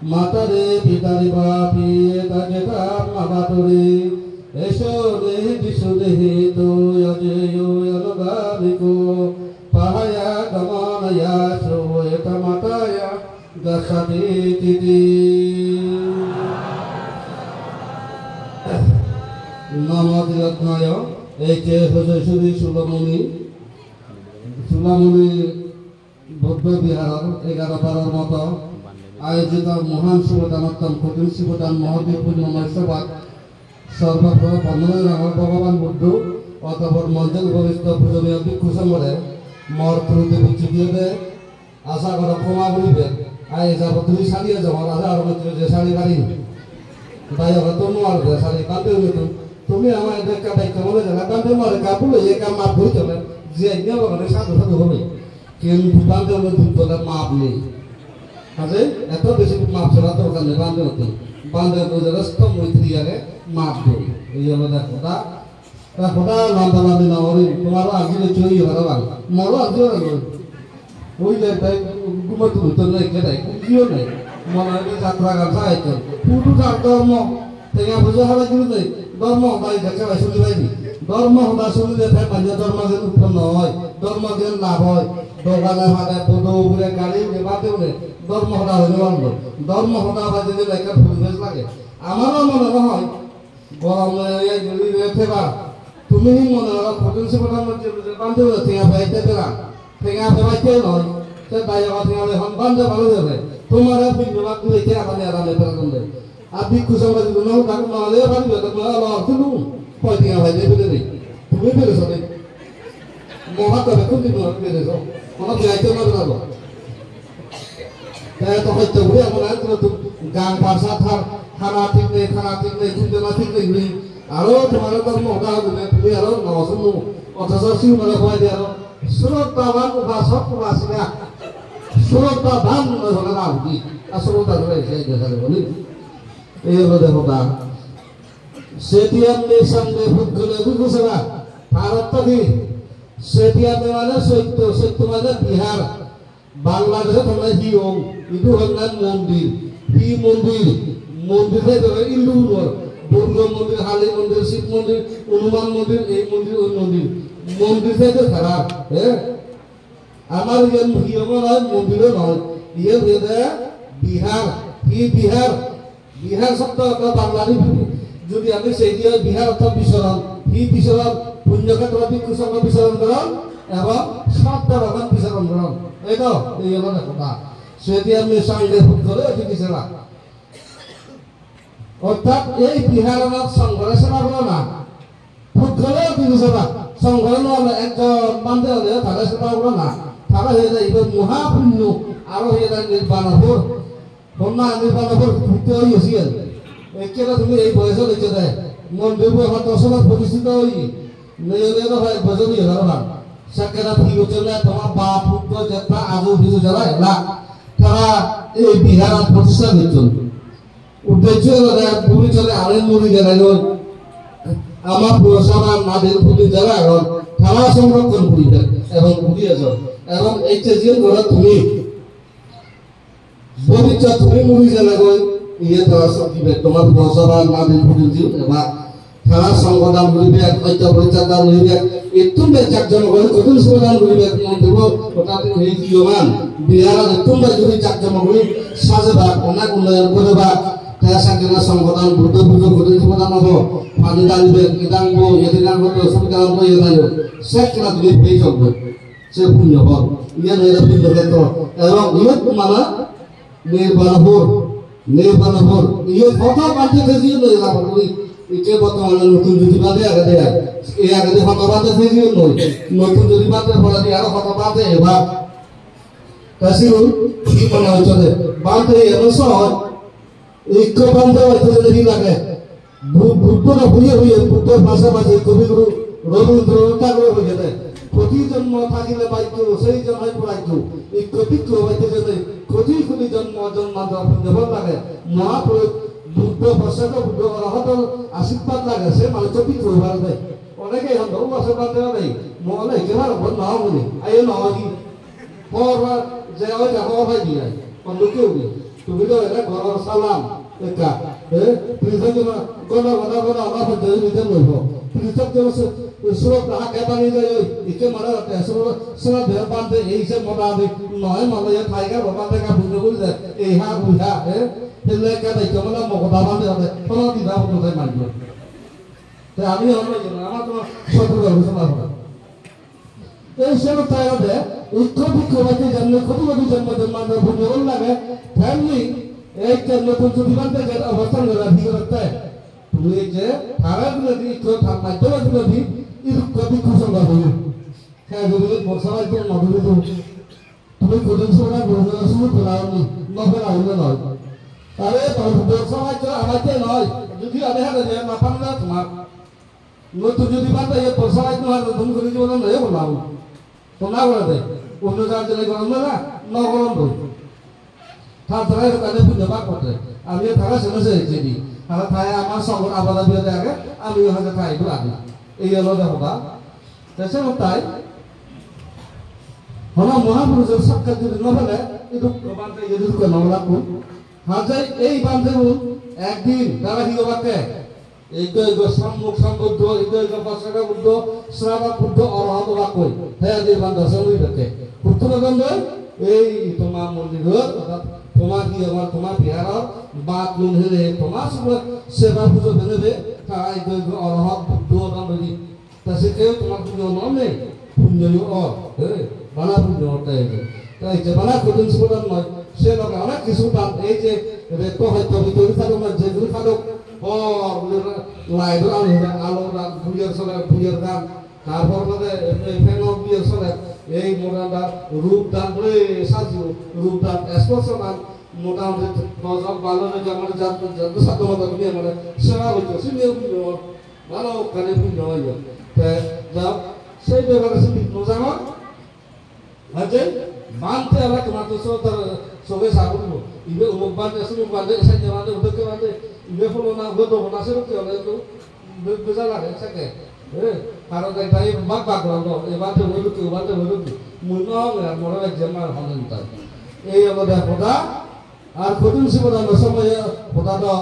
মাতারে পিতারে বাপি তাকে তাপ মাবাতরে এসো দেহি দিশু দেহি তো অজেয় অনুগামিকো পাহায়া গমনয়া শ্রোয়তা মাতায়া গসাতে তিতি নামতিরত্নায় এই যে হজেশ্বরী সুলামণি বৌদ্ধ বিহার 11-12 মতো আয়োজিত মহান শুভদানোত্তম কঠিন শিবদান মহাদেব পূর্ণময় সভা সর্বপ্র বন্দনের ভগবান বুদ্ধ অতপর মঞ্চল ভবিষ্য পূজনীয় ভিক্ষু সংঘরে মর থ্রুতে বিচ্ছিন্ন দেয় আশা করা ক্ষমা করিবে আয় যাব তুমি শাড়ি যাব রাজা আর যে শাড়ি গাড়ি তাই হবে তুমি আর শাড়ি কাঁদতে হইতো তুমি আমার একটা দায়িত্ব বলে যাবে কাঁদতে মারে কাপড় এই কাম মাপ হয়ে যাবে যে একদম ওখানে সাধু সাধু হবে কিন্তু বান্ধব দুধ মাপ নেই কাজে এত বেশি মাপ ছাড়া দরকার নেই বান্ধব হতে বান্ধব রাস্তা মৈত্রী আগে মাপ দেয় এই হলো দেখো তা খোটা লম্বা লম্বি না ওই তোমারও আগে চই ভালো ভালো মরও আগে ওই তাই ঘুমাতে হতো না কেটাই কিও নেই মনে হয় যাত্রা গাছা আইতো পুরো তার ধর্ম থেকে বুঝে হবে কিন্তু নেই ধর্ম তাই দেখে শুনতে পাইনি ধর্ম হতা শুনলে পাঞ্জা ধর্ম যেন উৎপন্ন হয় ধর্ম যেন লাভ হয় দোকানে ফাটে পদো উপরে গাড়ি বাদে উঠে ধর্ম হতা হইতে পারলো ধর্ম হতা বা যদি একটা পরিবেশ লাগে আমারও মনে হয় গরমে থেবা তুমি মনে হয় পটেন্সি প্রধানমন্ত্রী বান্ধব ঠেঙা পাইতে পেরা ঠেঙা পাইতে নয় সে তাই ঠেঙা এখন বান্ধব ভালো যাবে তোমার বিন্দুবাদ দিলে আরামে আরামে পেরা করবে আর ভিক্ষু সমাজ নয় তাকে নহলে পারবে তোমার অর্থ নু কয় ঠেঙা পাইতে পেরে নেই তুমি পেরেছ নেই মহা তবে কোন দিন পেরেছ কোনো যাইতে না যাবো তাই তো হয়তো ঘুরে আমরা গান ভাষা খানা ঠিক নেই চিন্তা ঠিক নেই আরো তোমার ধর্ম হতা হবে তুমি আরো নশো অথচ শিবমালা ভয় দিয়ে আরো শ্রদ্ধাবান উপাসক উপাসিকা শ্রদ্ধাবান হলে না কি আর শ্রদ্ধা ধরে সেই দেখা বলি এই হলো দেখো না সেটিয়াম সঙ্গে ভুগলে বুঝছে না ভারত কি সেটিয়াম মানে সত্য মানে বিহার বাংলাদেশে তোমরা হিওং ইদু হন্নান মন্দির হি মন্দিরে ধরে ইন্দু দুর্গা মন্দির হালি মন্দির শিব মন্দির হনুমান মন্দির এই মন্দির ওই মন্দির থেকে খারাপ হ্যাঁ আমার হিয়ং নয় মন্দিরও নয় ইয়ে বিহার কি বিহার শব্দ বাংলাদেশ যদি আমি সেই দিয়ে বিহার অর্থাৎ বিচরণ হি বিচরণ পুণ্যক্ষেত্র ভিক্ষু সংঘ বিচরণ করণ এবং সত্য রকম বিচরণ করণ এই তো এই হলো কথা সেটি আমি সঙ্গে ভোট করে এটি কিসেরা অর্থাৎ এই বিহারের সংঘরে সেবা হলো না ভোট করে এটি সেবা সংঘরে নহলে একজন বান্ধে হলে তাহলে সেবা হলো না তাহলে হয়ে যায় এবার মহাপুণ্য আরো হয়ে যায় নির্বাণপুর বন্যা নির্বাণপুর ঘুরতে হয়েছিল একেবারে তুমি এই বয়সে দেখতে দেয় মন্দির আমার দর্শনের প্রতিষ্ঠিত হই মেয়েদের হয় বছরই হলো না সেখানে ভিড় চলে তোমার বাপ পুত্র যেটা আজও ভিড় যারা এলা তারা এই বিহার প্রতিষ্ঠা করছেন উদ্দেশ্য পুরী চলে আরেন মুড়ি গেল আমার পুরসভা নাদের পুরী যারা এখন তারা সংরক্ষণ করিবে এবং ঘুরিয়ে যাও এবং এই যে ধরো তুমি ভবিষ্যৎ তুমি মুড়ি গেলে ইয়ে তারা সব দিবে তোমার পুরসভা নাদের পুরী দিও এবার তারা সংগঠন করিবে ঐক্য পরিচালনা করিবে এতুমে চাকজন করে কঠিন সমাধান করিবে মন্দির ওটা এই দিওমান বিহার এতুমে যদি চাকজন করি সাজবা অনেক উন্নয়ন করবা তার সাথে সংগঠন বুদ্ধ কঠিন সমাধান হবো পানি ডালবে কিদাঙ্গ এদিনাঙ্গ সুবিধা হবো এদাঙ্গ সেটা তুমি পেয়ে যাবে সে পুণ্য হল ইয়ে নয় পুণ্য ক্ষেত্র এবং ইয়ে মানে নির্বাণপুর ইয়ে কথা পাল্টে দিয়ে নয় লাভ করি ইকে বর্তমানে নতুন যদি বাদে আগে দেয় এই আগে দিয়ে হত বাদে থেকে নয় নতুন যদি বাদে পড়া দিয়ে আরো হত বাদে এবার কাশিরুল কি মনে হচ্ছে বাদে এমন সহজ ঐক্য বান্ধব হয়তো যদি লাগে বুদ্ধরা বুঝে বুদ্ধের পাশাপাশি কবিগুরু রবীন্দ্রনাথ ঠাকুর হয়ে যায় প্রতি জন্ম থাকিলে বাক্য সেই জন্মাই পড়াইতো ঐক্য বিক্ষ হইতে গেলে কোটি কোটি জন্মান্তর লাগে মহাপুরুষ বুদ্ধ প্রসাদ বুদ্ধ রহতর আশীর্বাদ লাগে সে মানুষ বিক্ষ হবার দেয় অনেকে এখন বহু আশীর্বাদ দেওয়া নেই মহলে কেবার ভোট নাও বলে আইও নাও কি পর যে ওই দেখো ভাই দিয়ে লোকেও তুমি তো এটা ঘর সালাম একা প্রিজক গনা গনা গনা আমার পদ্ধতি নিতে লইব প্রিজক যে সুরত হাকে পানি যায় ইকে মারা রাতে সুরত বের বান্ধে এই যে মোটা দি নয় মানে থাইগা বাবা দেখা বুঝে বুঝে এই হা বুঝা হেলে কা দাই কমলা মকদা বান্ধে হবে কোন দিদা বলতে মানবে তে আমি হলো আমার তো শত্রু ঘোষণা হবে এই সময় তাইলে ঐক্য বিক্ষোভকে জন্ম ক্ষতিবাদী জন্ম ভূমিবল লাগে ফ্যামিলি एक नतून जुदीबांधे जे अवस्था ভিতরতে তুমি যে থারার নদী তো মাধ্যমিক নদী ইর কবি কুসল হবে হ্যাঁ যদি বর্ষায় তো নদী তো তুমি কোদিন সময় বলছো শুরু করাওনি নবে আউলে নয় আরে বর্ষায় তো আমাকে নয় যদি আমি হাতে যে মাপান না তোমার নতুন जुदीबांधे ये বর্ষায় তো আর তুমি করে জীবন নয় বলাও তো না বলতে অন্য জায়গায় গরম না গরম তো তারা দোকানে পুজো পাঠ করতে আমি তারা শুনেছে যদি তারা তাই আমার সঙ্গে আবাদা বিরোধে আগে আমি ওখানে তাই আগে এই হলো দেবতা দেশে তাই হলো মহাপুরুষের সাক্ষাৎ যদি নহলে একটু বান্ধে যদি নবলা কোন হাজে এই বান্ধে একদিন তারা কি বাকে এইগো সম্মুখ সম্বুদ্ধ এইগো বসরা বুদ্ধ শ্রাবক বুদ্ধ অরহত বাকই হ্যাঁ যে বান্ধ সবই দেখে পুত্রগন্ধ এই তোমার মন্দির তোমার কি আমার তোমার বিহার বাত নুন হেলে তোমার সেবা পুজো বেনেবে তাই অরহত বুদ্ধ নামে তাসে কেউ তোমার পুজো নাম নেই পুণ্য বানা পুণ্য তাই তাই যে বানা কোদিন সুদান নয় সে লোক অনেক কিছু দান এই যে রেতো হয়তো ভিতরে থাকো না যেগুলো থাকো লাইট আলো ভুইয়ের গান তারপর মানে ফ্যান বিয়ের চলে এই মোটামুটি রূপদান করে সাজিও রূপদান স্পর্শদান মোটামুটি নজর ভালো আমার যাদের সাধ্যমতো নিয়ে মানে সেবা হইতো সিনিয়র পুজো ভালো কানে পুজো হয়ে যাও সেই ব্যাপারে নজাম আছে বানতে আবার তোমার তো সবে সাবুন ইবে উমুক বান্ধে সুমুক বান্ধে সাইজে বান্ধে উদকে বান্ধে ইবে ফলো না উদো না সেরকম কি হলে তো বেজা লাগে থাকে কারণ তাই বাক বাক রলো এবারে হইলো কি এবারে হইলো কি মুনো আর মোরা জেমার হলেন তাই এই আমাদের খোদা আর কদিন শিবদান সময় খোদা তো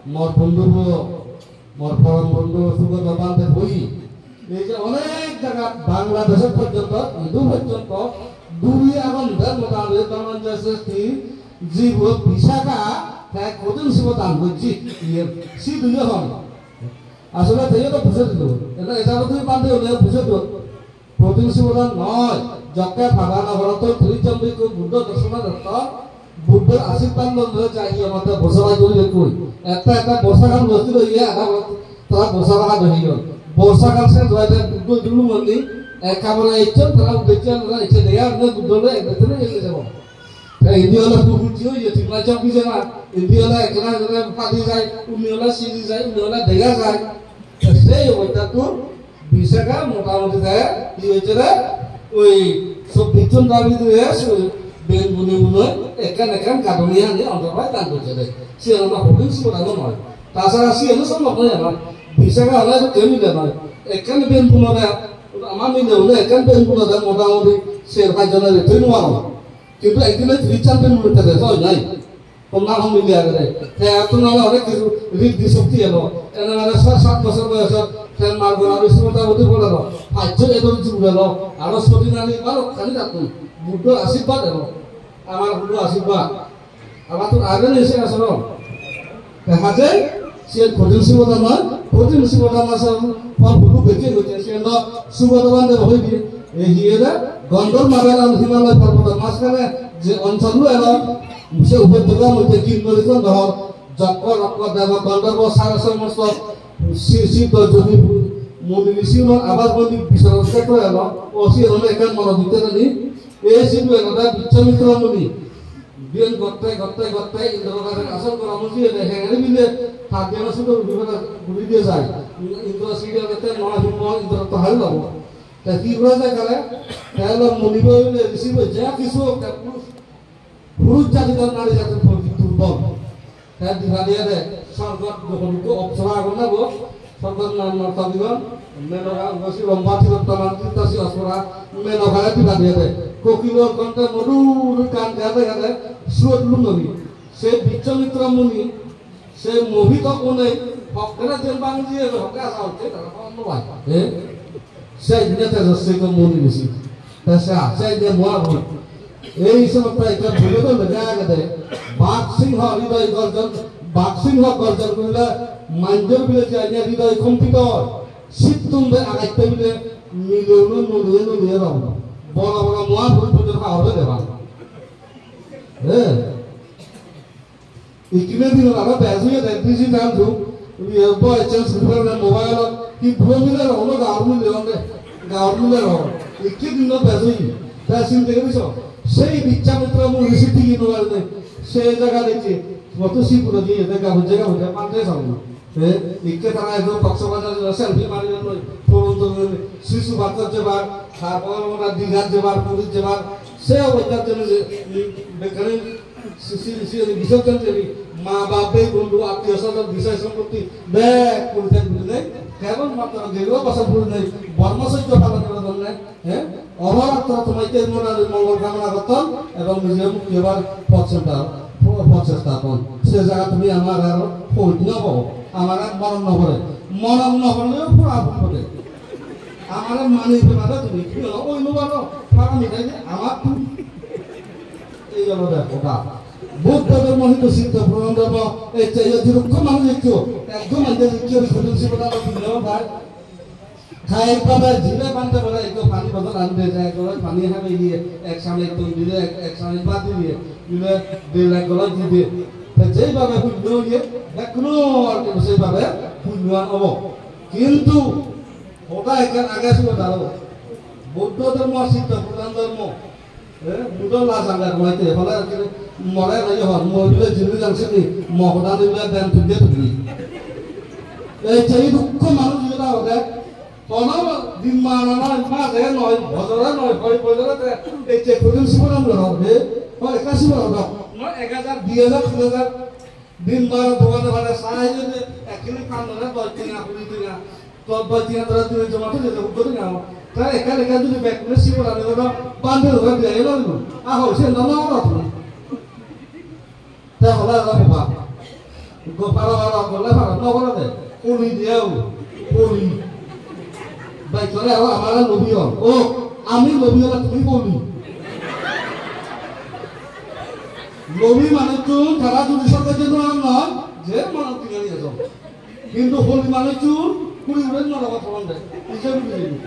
মোর বন্ধু মোর পরম বন্ধু সুগত বান্ধে বই এই যে অনেক জায়গা বাংলাদেশের পর্যন্ত হিন্দু পর্যন্ত দুই আগন্ডের মোটামুটি বাংলাদেশে জীব বিশাখা তাই কদিন শিবদান হইছি সি দুই হন আসলে তাই তো বুঝে দিল এটা এটা তুমি বান্ধে হলে বুঝে দিল প্রতিদিন শিবদান নয় যকে ভাগা নগরত ত্রিচন্দ্রিক বুদ্ধ দর্শন দত্ত বুদ্ধের আশীর্বাদ লন্ডনে যাই আমাদের বসবাই করি দেখুই একটা বর্ষাকাল বসছিল ইয়ে তারা বর্ষাকাল হয়ে গেল বর্ষাকাল সে বুদ্ধ দুলু মন্দি একেবারে ইচ্ছেন তারা দেখছেন তারা ইচ্ছে দেয়া বুদ্ধলে একদিনে এসে যাব ইন্ডিয়ালা পুকুরটি হয়ে ঠিক না চব্বিশে না ইন্ডিয়ালা একলা পাতি যায় উনিওলা সিজি যায় উনিওলা দেখা যায় সেই ওইটা তো বিশাখা মোটামুটি দেয় কি হয়েছে রে ওই সব বিচ্ছন দাবি দিয়ে বেন বুনে বুনে একান একান কাটনিয়া নিয়ে অন্তর্ভাই দান করছে রে সে আমরা হবিং সুরানো নয় তাছাড়া সে এলো সম্ভব নয় আমার বিশাখা হলে কেউ মিলে নয় একান বেন বুনে দেয় আমার মিলে হলে একান বেন বুনে দেয় মোটামুটি সে ভাইজনের রেটই নোয়ানো কিন্তু একদিনে রিচার বেন বুনে থাকে হয় নাই তোমরা হম মিলে আগে এত নাহলে অনেক কিছু ঋদ্ধি শক্তি এলো এনে মানে 7 বছর বয়সত ফেন মারবো আর স্মৃতা বলতে বলে না পাঁচ এবার জীবন এলো আরো সতী নারী ভালো খালি থাকুন বুদ্ধ আশীর্বাদ এলো আমার বুদ্ধ আশীর্বাদ আমার তো আগে এসে আসল দেখা যায় সে কঠিন শিবতা নয় কঠিন শিবতা না ফল বুদ্ধ বেঁচে গেছে সে সুগতবান্ধে হয়ে দিয়ে এই হিয়েরা গন্ডল মারালাম হিমালয় পর্বতের মাঝখানে যে অঞ্চলগুলো এলো সে উপত্যকার মধ্যে কিন্নরিত ধর যক্ষ রক্ষ দেব গন্ধর্ব সারা সমস্ত শীত যদি মন্দির ঋষির আবাস মন্দির বিশ্বরণ ক্ষেত্র এলো ও সে হলো এখান মনে দিতে নানি এই শিল্প এলাকা বিশ্বমিত্র নদী বিয়ন গত্তায় ইন্দ্র কাছে আসল করা মুসি হেঙে মিলে হাত দিয়ে শুধু বিভিন্ন ঘুরি দিয়ে যায় ইন্দ্র সিরিয়া গতে নয় হিম ইন্দ্র তো হাল যাব তা কি করা যায় কালে তাহলে মনিব ঋষি যা কিছু পুরুষ জাতির নারী জাতির প্রতি দুর্বল তাই দেখা দিয়ে দেয় স্বর্গত যখন অপসরা আগুন না গো স্বর্গত নর্তাদিগণ মেনকা গছি লম্বা ছিল তামান তিতাসি অসরা মেনকা দেখা দিয়ে দেয় কোকিলর কণ্ঠে মধুর গান গাতে গাতে সুরত লুনবি সেই বিশ্বমিত্র মুনি সে মোহিত কোণে ভক্তরা যে বাঙালি ভক্ত আসা হচ্ছে তারা ধন্যবাদ সেই দিনে তেজস্বী মুনি বেশি তা সে আছে যে মহাভূত এই সময় একটা ভুলে তো লেগে গেছে বাঘ সিংহ হৃদয় গর্জন বাঘ সিংহ গর্জন করলে মাঞ্জর বিলে যে হৃদয় কম্পিত শীত তুমবে আগাইতে বিলে মিলিয়ে নলিয়ে নলিয়ে রঙ বড় বড় মহাভূত পর্যন্ত হবে দেবা ইকিনে দিন আবার ব্যাজুয়ে দেখতেছি জানতো বয় চেঞ্জ করে মোবাইল কি ভূমিলে রঙ গাঁৱৰ মিলে ৰঙ ইকি দিন ব্যাজুই তা চিন্তা করিস সেই বিচ্ছামিত্র মু ঋষি কি নোয়ারে সেই জায়গা দেখি কত সিপুর দিয়ে দেখা হচ্ছে পান্তে সামনে ইকে তারা একদম কক্সবাজার সেলফি মারি পড়ন্ত শিশু বাচ্চার যেবার তারপর ওরা দীঘার যেবার পুরীর যেবার সে অবস্থার জন্য বেকারি বিসর্জন দেবী মা বাপে বন্ধু আত্মীয় স্বজন বিষয় সম্পত্তি ব্যাগ করতে নেই কেমন মাত্র যেগুলো বছর পুরী নেই বর্মসহ্য পালন করার জন্য অহরাত্র তোমাকে মঙ্গল কামনা করতাম এবং নিজের মুক্তি হবার প্রচেষ্টা সে জায়গা তুমি আমার আর পৈত নব আমার আর মরণ নহলেও পুরা ভুলে আমার মানি পেমাতে তুমি ওই নবারো ফারা মিঠাই আমার এই হলো দেখো বুদ্ধ ধর্ম হিন্দু সিদ্ধ পুরাণ ধর্ম এই যেরকম মানুষ একটু একদম ভাই খাই পাবে জিলে বানতে বলে একটু পানি বদল আনতে যায় পানি হাবে দিয়ে এক সামনে একটু দিলে এক সামনে বাদ দিয়ে দিলে 1.5 লাখ গলা দিবে যেইভাবে শূন্য দিয়ে এখনো আর কিন্তু সেইভাবে শূন্য হব কিন্তু ওটা এখানে আগে ছিল তারও বৌদ্ধ ধর্ম সিদ্ধ পুরাণ ধর্ম বুধর লাশ আগে ঘুমাইতে ফলে মরে নাই হন মহিলে জিরু জানছিনি মহদান দিলে দেন তুলে তুলি এই চাই দুঃখ মানুষ যেটা হবে কোনো দিন মানা মাঝে নয় বছরে নয় বছরে এই চেক করুন শিবরাম হবে হয় একা শিবরাম নয় 1000 2000 3000 দিন বার দোকানে ভাড়া সাহায্য একদিন কাম না 10 দিন আপনি দিন তো 10 দিন ধরে দিন জমা তো যেতে করতে না তাই একা একা যদি ব্যাক করে শিবরাম দাদা বান্ধে ধরে দিয়ে এলো আহ সে না না তা হলা বাবা গোপাল বাবা বলে ভাড়া না বলে দে পুলি দিও পুলি ভাই চলে আমার নবী ও আমি নবী হলে তুমি বলি নবী মানে চুন তারা যদি সরকার জন্য নয় যে মানব কিনে নিয়ে যাও কিন্তু হলি মানে চুন কুড়ি উড়ে না বাবা ফোন দেয় হিসেবে বুঝিনি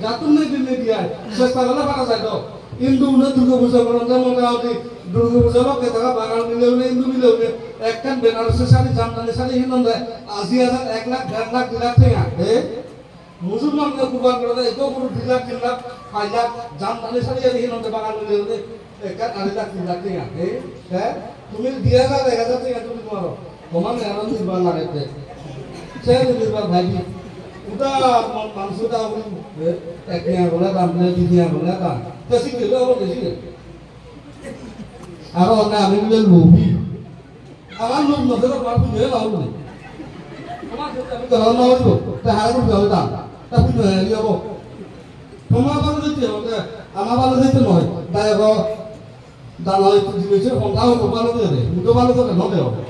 যাতুন নেই দিনে দিয়ে চেষ্টা করলে পারা যায় তো হিন্দু উনি দুর্গা পূজা করেন মোটামুটি দুর্গা পূজা লোকে তারা বাঙাল মিলে উনি হিন্দু মিলে উনি একখান বেনারসের শাড়ি জামদানি শাড়ি হিন্দু দেয় 80,000 1 লাখ 1.5 লাখ 2 লাখ টাকা মুসলমানকে কুরবান করে দেয় এটাও কোনো 2 লাখ 3 লাখ 5 লাখ জামদানি শাড়ি আর হিন্দু বাঙাল মিলে উনি একখান 2.5 লাখ 3 লাখ টাকা তুমি 2,000 1,000 টাকা তুমি করো তোমার এমন নির্বাণ লাগাইতে সে নির্বাণ ভাই উদা মানুষটা একদিন বলে দাম নেই দুদিন বলে দাম তো শিখলে হলো বেশি আর অন্য আমি বলে লোভী আমার লোভ নজর আমার বুঝে লাভ নেই আমার আমি তো না হইব তা হার করে যাও দাম তা বুঝে হয়ে যাব তোমার ভালো দিতে হবে আমার ভালো দিতে নয় তাই গো দানা হইতে দিয়েছে ফোনটাও ভালো দিয়ে দে দুটো ভালো করে নদে হবে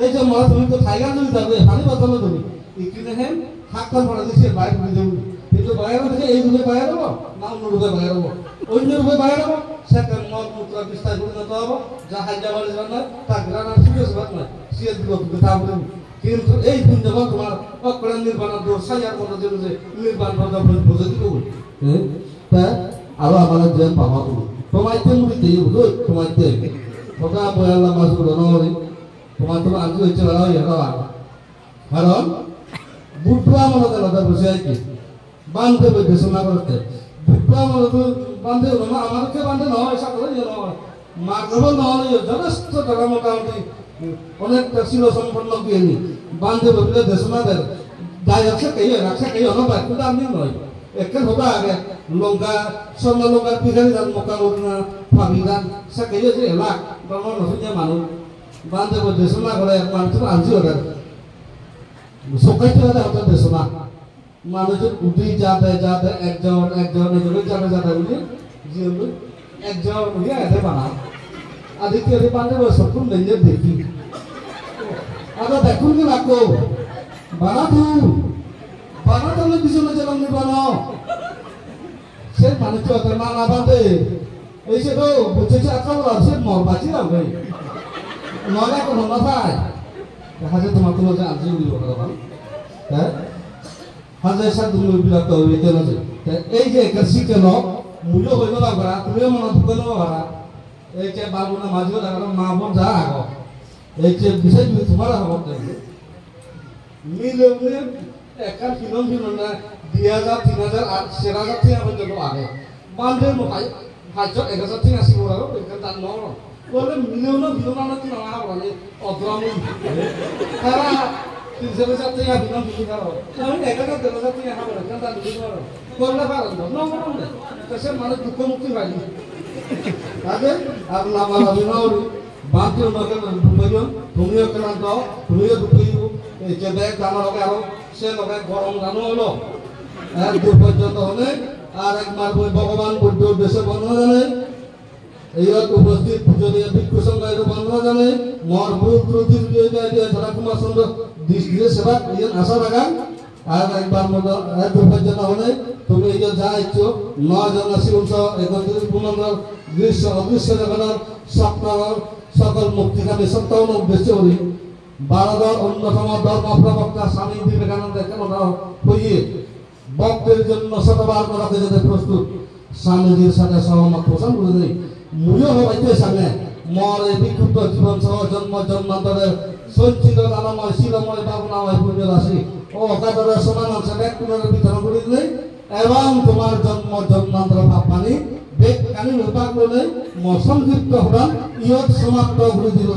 এই যে মা তুমি তো থাইগান যদি যাবে পানি বাঁচানো তুমি ইকিনে হেন হাক্কান পড়া দিচ্ছে বাইরে করে দেব কিন্তু বাইরে থেকে এই রূপে বাইরে দেবো না অন্য রূপে বাইরে দেবো অন্য রূপে বাইরে দেবো সেখানে মল মূত্র বিস্তার করে দিতে হবে যা হাজাবারের জন্য তা গ্রানার সুযোগ বাদ নয় সিএস দিল কথা বলে কিন্তু এই দিন যখন তোমার অকড়ান নির্বাণ দোষ সাইয়ার মতো যে নির্বাণ কথা বুঝে দিল তা আরো আমাদের জেন পাওয়া তুমি তোমাইতে মুড়িতে বুঝো তোমাইতে কথা বয়াল্লা মাছ গুলো নয় তোমার তো আগে হচ্ছে বেড়া হয়ে যাওয়া কারণ বুদ্ধা মনে কথা বসে আছি বান্ধে দেশনা করতে বুদ্ধা মনে তো বান্ধে আমাদেরকে বান্ধে নয় সাথে নয় মাগব নয় যথেষ্ট টাকা মোটামুটি অনেকটা ছিল সম্পন্ন দিয়ে নি বান্ধে বলে দেশনা দেয় দায় আছে কে অনবাদ কিন্তু আমি নয় একে হবা আগে লঙ্কা স্বর্ণ লঙ্কা পিঠারি দান মকা মদিনা ফাবি দান সাকে যে এলাক ব্রাহ্মণ নসুনিয়া মানুষ বান্ধে দেশনা করে মানুষ আনছি ওদের সকাইতে হতে দেশনা মানুষের উঠি যাতে যাতে একজন একজন যাতে যাতে বলি একজন বুঝিয়ে এতে বানা aditya di pandai bersepun lenjer deki ada dekun kan aku Bana tuh lebih bisa jalan di bana saya mana cuy karena apa deh ini tuh bujuk akal lah saya mau baca lah gue mana aku mau nafai hasil teman-teman saya anjing di luar apa hasil saya dulu bilang tahu itu aja je kersi keno mujo hoy na bara তুমি মন দুকনো bara এই যে বাবু না মাঝিও দাঁড়ানো মা বোন যা আগো এই যে বিষয় তোমার হবত মিলনে একার কিলম না 2000 3000 আর 4000 থেকে পর্যন্ত আগে বান্ধে মহাই হাজার 1000 থেকে আসি বড় এখান তার নর বলে মিলনে বিলনা কি না বলে অদ্রাম তারা 3000 থেকে বিলন কি করো আমি 1000 2000 থেকে হাবো এখান তার বিলন করলে পারেন না না কেসে মানে দুঃখ মুক্তি পাই আগে আর নামা বিনর বাকি নকে দুপয়ন তুমিও ক্লান্ত তুমিও দুপয়ু এই যে ব্যাগ আমার লগে আরো সে লগে গরম জানো হলো এক দূর পর্যন্ত হলে আর একবার ভগবান বুদ্ধ উদ্দেশ্যে বর্ণনা জানে এইরকম উপস্থিত পুজো দিয়ে ভিক্ষু সংঘের বর্ণনা জানে মর ভূ প্রতির দিয়ে ধরা কুমার চন্দ্র দৃষ্টিতে সেবা আশা লাগান আর একবার মতো এক দূর পর্যন্ত হলে তুমি এই যে যা ইচ্ছো 9 জন শিবংশ 31 পূর্ণাঙ্গ দৃশ্য অদৃশ্য জগতের সপ্তাহ সকল মুক্তিকামী সত্তাও উদ্দেশ্য করি 12 অন্যতম ধর্ম প্রবক্তা স্বামী বিবেকানন্দের কথা হইয়ে ভক্তের জন্য শতবার করাতে যেতে প্রস্তুত স্বামীজির সাথে সহমত পোষণ করে নেই মুড়িও হবাইতে সামনে মর এই বিক্ষুব্ধ জীবন সহ জন্ম জন্মান্তরের সঞ্চিত দানময় শিলময় ভাবনাময় পুণ্য রাশি ও অকাতরের সমান অংশে ব্যক্তিগত বিতরণ করে দিলে এবং তোমার জন্ম জন্মান্তর ভাব পানি বেগ কানি বিভাগ করলে সংক্ষিপ্ত হরান ইয়ত সমাপ্ত করে দিল